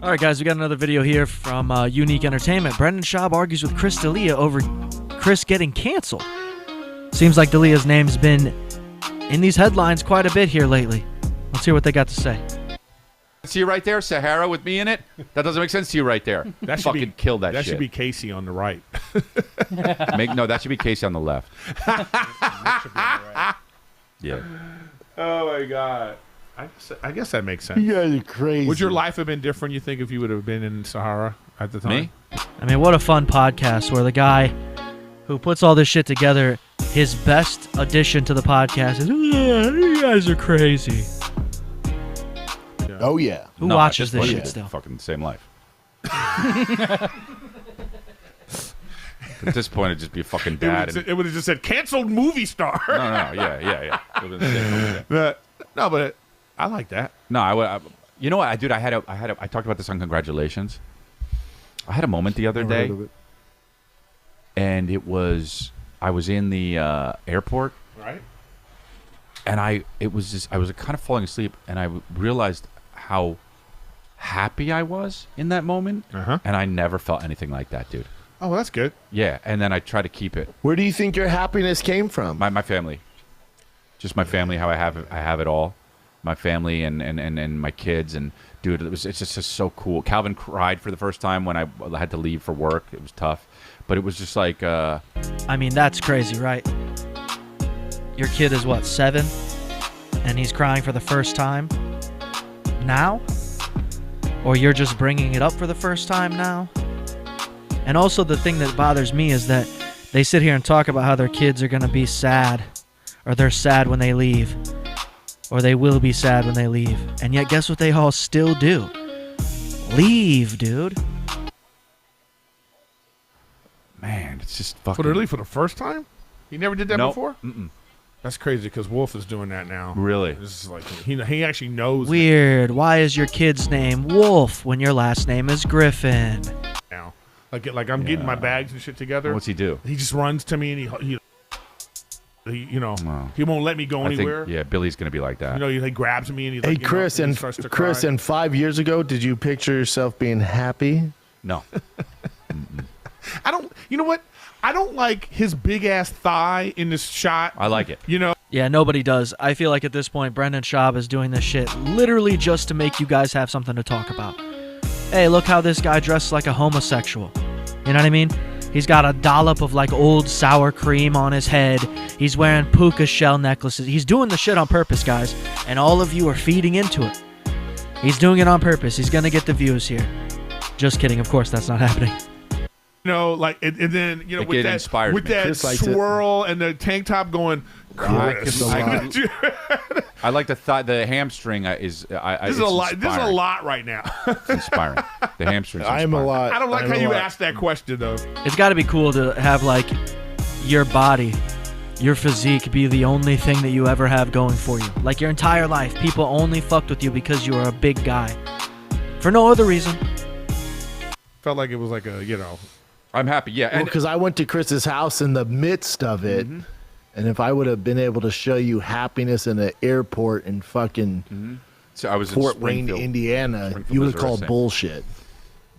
All right, guys, we got another video here from Unique Entertainment. Brendan Schaub argues with Chris Delia over Chris getting canceled. Seems like Delia's name's been in these headlines quite a bit here lately. Let's hear what they got to say. See you right there, Sahara with me in it? That doesn't make sense to you right there. That should fucking kill that shit. That should be Casey on the right. No, that should be Casey on the left. That should be on the right. Yeah. Oh, my God. I guess that makes sense. You guys are crazy. Would your life have been different, you think, if you would have been in Sahara at the time? Me? I mean, what a fun podcast where the guy who puts all this shit together, his best addition to the podcast is, you guys are crazy. Yeah. Oh, yeah. Who No, watches at this point, shit it's still? Fucking the same life. At this point, it'd just be a fucking dad. It would have just said, canceled movie star. No, yeah. It would've been the same movie. But I like that. No, you know what, dude? I talked about this on Congratulations. I had a moment the other day, and I was in the airport, Right? and I was kind of falling asleep, and I realized how happy I was in that moment, and I never felt anything like that, dude. Oh, well, that's good. Yeah, and then I try to keep it. Where do you think your happiness came from? My family, just my family. How I have it all. My family and my kids, and dude, it's just so cool. Calvin cried for the first time when I had to leave for work. It was tough, but it was just like I mean, that's crazy, right? Your kid is what, 7? And he's crying for the first time now? Or you're just bringing it up for the first time now? And also the thing that bothers me is that they sit here and talk about how their kids are going to be sad, or they're sad when they leave, or they will be sad when they leave. And yet guess what they all still do? Leave, dude. man, it's just fucking. Literally for the first time? He never did that Nope. before? Mm-mm. That's crazy because Wolf is doing that now. Really? This is like he actually knows Weird. Why is your kid's name Wolf when your last name is Griffin? now. Like I'm getting my bags and shit together. What's he do? He just runs to me and he you know, Wow. he won't let me go I think, anywhere. yeah, Billy's gonna be like that. You know, he grabs me and he's Hey, like, Chris, and and he starts to Chris, cry. and 5 years ago, did you picture yourself being happy? No. I don't. You know what? I don't like his big ass thigh in this shot. I like it. You know, Yeah, nobody does. I feel like at this point, Brendan Schaub is doing this shit literally just to make you guys have something to talk about. Hey, look how this guy dressed like a homosexual. You know what I mean? He's got a dollop of like old sour cream on his head. He's wearing puka shell necklaces. He's doing the shit on purpose, guys. And all of you are feeding into it. He's doing it on purpose. He's going to get the views here. Just kidding. Of course, that's not happening. like and then It with that inspires with me. that Chris likes it. swirl and the tank top going. Chris, I like the hamstring is. This is a lot. This is a lot right now. It's inspiring. The hamstring's I am a inspiring. lot. I don't like I'm how a you lot. asked that question though. It's got to be cool to have like your body, your physique be the only thing that you ever have going for you. Like your entire life, people only fucked with you because you were a big guy. For no other reason. Felt like it was like a I'm happy. Yeah, and Because I went to Chris's house in the midst of it, and if I would have been able to show you happiness in an airport in fucking so I was in Fort Wayne, Springfield. Indiana, Springfield, you would have Missouri, called same. bullshit.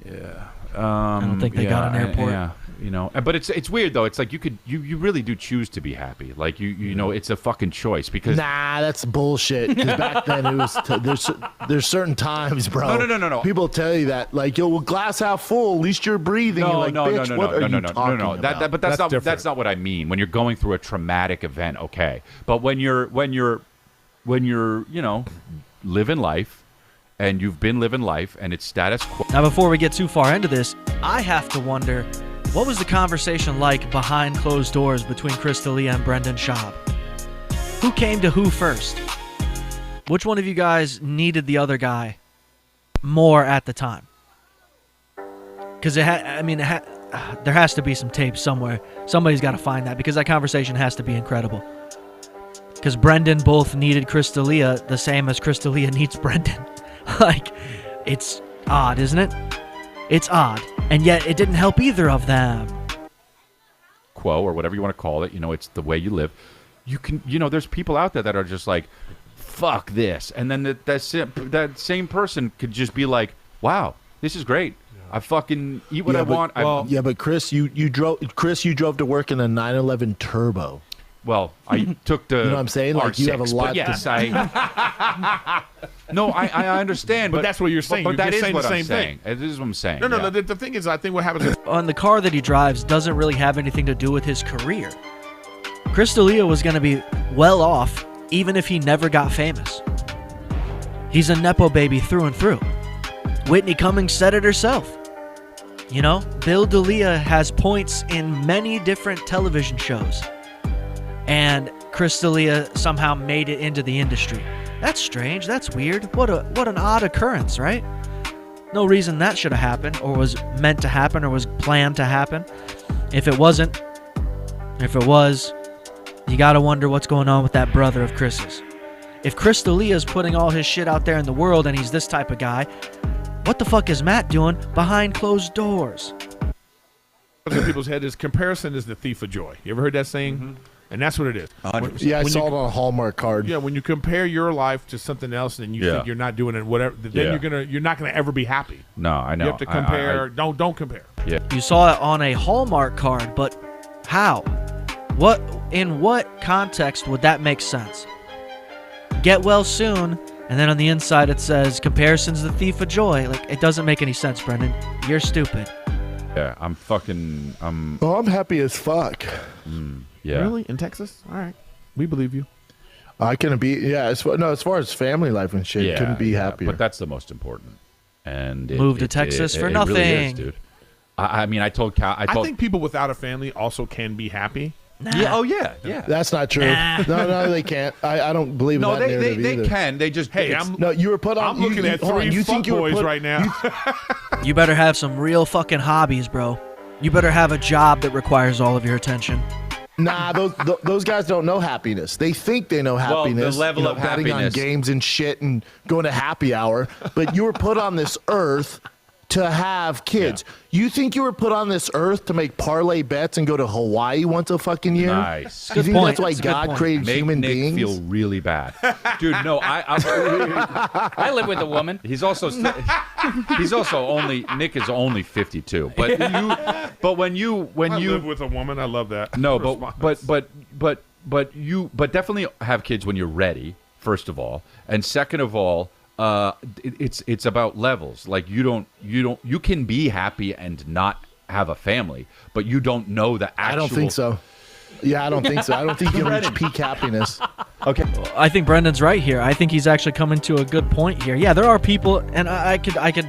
Yeah. I don't think they got an airport. Yeah, you know, but it's weird though. It's like you really do choose to be happy. Like you know, it's a fucking choice because Nah, that's bullshit. 'Cause back then it was there's certain times, bro. No. People tell you that, like, yo, well, glass half full. At least you're breathing. You're like, bitch, what are you talking about? But that's not different. that's not what I mean. When you're going through a traumatic event, okay. But when you're you know living life, and you've been living life, and it's status quo. Now, before we get too far into this, I have to wonder, what was the conversation like behind closed doors between Chris Delia and Brendan Schaub? Who came to who first? Which one of you guys needed the other guy more at the time? Because there has to be some tape somewhere. Somebody's got to find that because that conversation has to be incredible. Because Brendan both needed Chris D'Elia the same as Chris D'Elia needs Brendan. Like, it's odd, isn't it? It's odd. And yet it didn't help either of them. Quo or whatever you want to call it, you know, it's the way you live. You can, you know, there's people out there that are just like, fuck this. And then that same person could just be like, wow, This is great. I fucking eat what I want. Yeah, but Chris, you drove to work in a 911 Turbo. Well, I took the. You know what I'm saying? Like, you have a lot. Yes, No, I understand, but that's what you're saying. But You're that is saying what the I'm same saying. thing. This is what I'm saying. No. The thing is, I think what happens is On the car that he drives doesn't really have anything to do with his career. Chris D'Elia was going to be well off even if he never got famous. He's a Nepo baby through and through. Whitney Cummings said it herself. You know, Bill D'Elia has points in many different television shows. And Chris D'Elia somehow made it into the industry. That's strange. That's weird. What an odd occurrence, right? No reason that should have happened or was meant to happen or was planned to happen. If it wasn't, if it was, you got to wonder what's going on with that brother of Chris's. If Chris D'Elia is putting all his shit out there in the world and he's this type of guy, what the fuck is Matt doing behind closed doors? what's in people's head is comparison is the thief of joy. You ever heard that saying? Mm-hmm. And that's what it is. 100%. Yeah, I saw it on a Hallmark card. Yeah, when you compare your life to something else and you think you're not doing it, whatever, then you're not gonna ever be happy. No, I know. You have to compare. Don't compare. Yeah. You saw it on a Hallmark card, but how? In what context would that make sense? Get well soon, and then on the inside it says comparison's the thief of joy. Like, it doesn't make any sense, Brendan. You're stupid. Yeah, I'm happy as fuck. Yeah. Really? In Texas? All right. We believe you. I couldn't be. Yeah. As far as family life and shit, couldn't be happier. But that's the most important. And Moved to Texas for nothing. It really is, dude. I mean, I told Cal. I think people without a family also can be happy. Nah. Yeah. Oh yeah. Yeah. That's not true. Nah. No, they can't. I don't believe in that narrative they either. can. They just. Hey, you were put on. I'm looking at three fuckboys right now. You better have some real fucking hobbies, bro. You better have a job that requires all of your attention. Nah, those guys don't know happiness. They think they know happiness. The level of betting happiness. on games and shit and going to happy hour. But you were put on this earth to have kids. Yeah. You think you were put on this earth to make parlay bets and go to Hawaii once a fucking year? Nice. You think that's why God created Make human Nick beings? Feel really bad, dude. No, I live with a woman. He's also only Nick is only 52. But when you live with a woman, I love that. No, but definitely have kids when you're ready. First of all, and second of all. It's about levels. Like you can be happy and not have a family, but you don't know the actual. I don't think so. Yeah, I don't think so. I don't think you can reach peak happiness. Okay. I think Brendan's right here. I think he's actually coming to a good point here. Yeah, there are people, and I could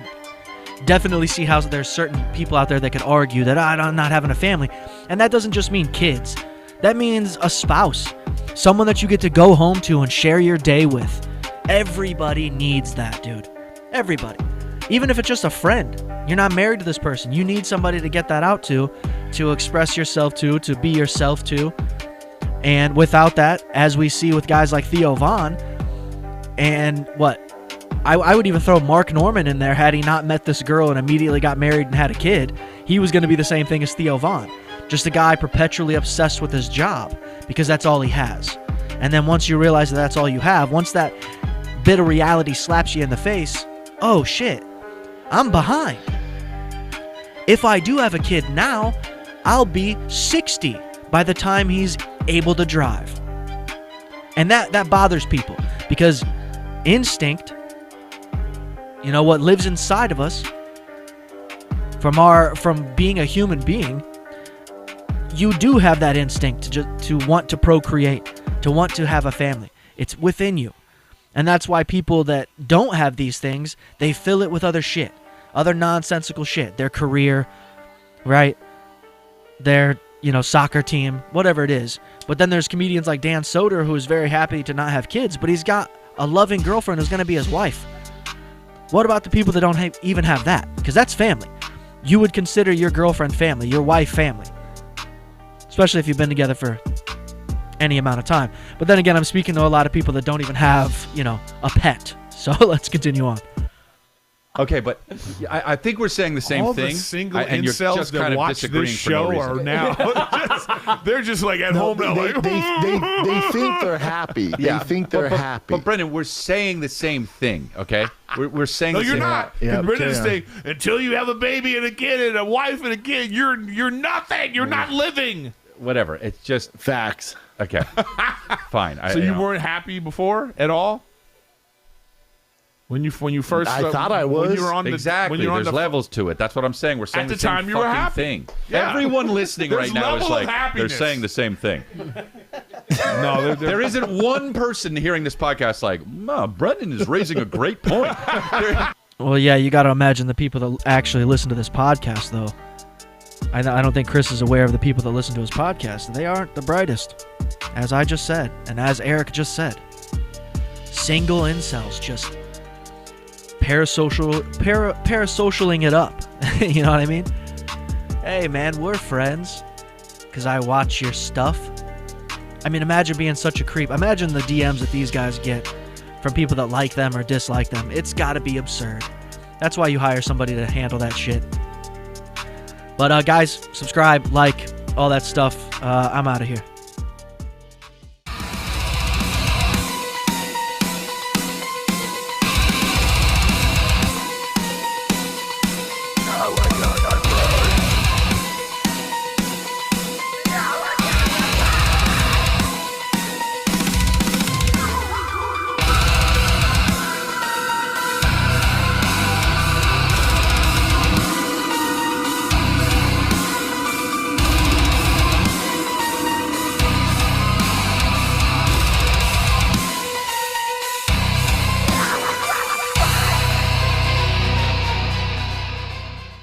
definitely see how there's certain people out there that could argue that I'm not having a family, and that doesn't just mean kids. That means a spouse, someone that you get to go home to and share your day with. Everybody needs that, dude. Everybody. Even if it's just a friend. You're not married to this person. You need somebody to get that out to express yourself to be yourself to. And without that, as we see with guys like Theo Von, and I would even throw Mark Norman in there had he not met this girl and immediately got married and had a kid. He was going to be the same thing as Theo Von. Just a guy perpetually obsessed with his job because that's all he has. And then once you realize that that's all you have, once that bit of reality slaps you in the face, oh shit, I'm behind. If I do have a kid now, I'll be 60 by the time he's able to drive. And that bothers people because instinct, what lives inside of us from being a human being, you do have that instinct to want to procreate, to want to have a family. It's within you. And that's why people that don't have these things, they fill it with other shit, other nonsensical shit, their career, right? Their, soccer team, whatever it is. But then there's comedians like Dan Soder who is very happy to not have kids, but he's got a loving girlfriend who's going to be his wife. What about the people that don't even have that? Because that's family. You would consider your girlfriend family, your wife family. Especially if you've been together for any amount of time. But then again, I'm speaking to a lot of people that don't even have, a pet. So let's continue on. Okay, but I think we're saying the same All thing. the single and you're incels just that kind of watch disagreeing this for no show reason. are now they're just like at home now. Like, They think they're happy. They think they're happy. But Brendan, we're saying the same thing, okay? We're saying no, the you're same not. Yeah, Brendan's okay. saying until you have a baby and a kid and a wife and a kid, you're nothing. You're not living. Whatever. It's just Facts. okay. Fine. So you weren't happy before at all? When you first I thought I when was. you were on Exactly. when you were on There's the levels to it. That's what I'm saying. We're saying At the the same time, you were fucking happy. thing. Yeah. Everyone listening There's right now is level of like they're happiness. saying the same thing. no, There isn't one person hearing this podcast like, Brendan is raising a great point. Well, yeah, you got to imagine the people that actually listen to this podcast, though. I don't think Chris is aware of the people that listen to his podcast. They aren't the brightest, as I just said, and as Eric just said. Single incels just parasocialing it up. You know what I mean? Hey, man, we're friends because I watch your stuff. I mean, imagine being such a creep. Imagine the DMs that these guys get from people that like them or dislike them. It's got to be absurd. That's why you hire somebody to handle that shit. But guys, subscribe, like, all that stuff. I'm out of here.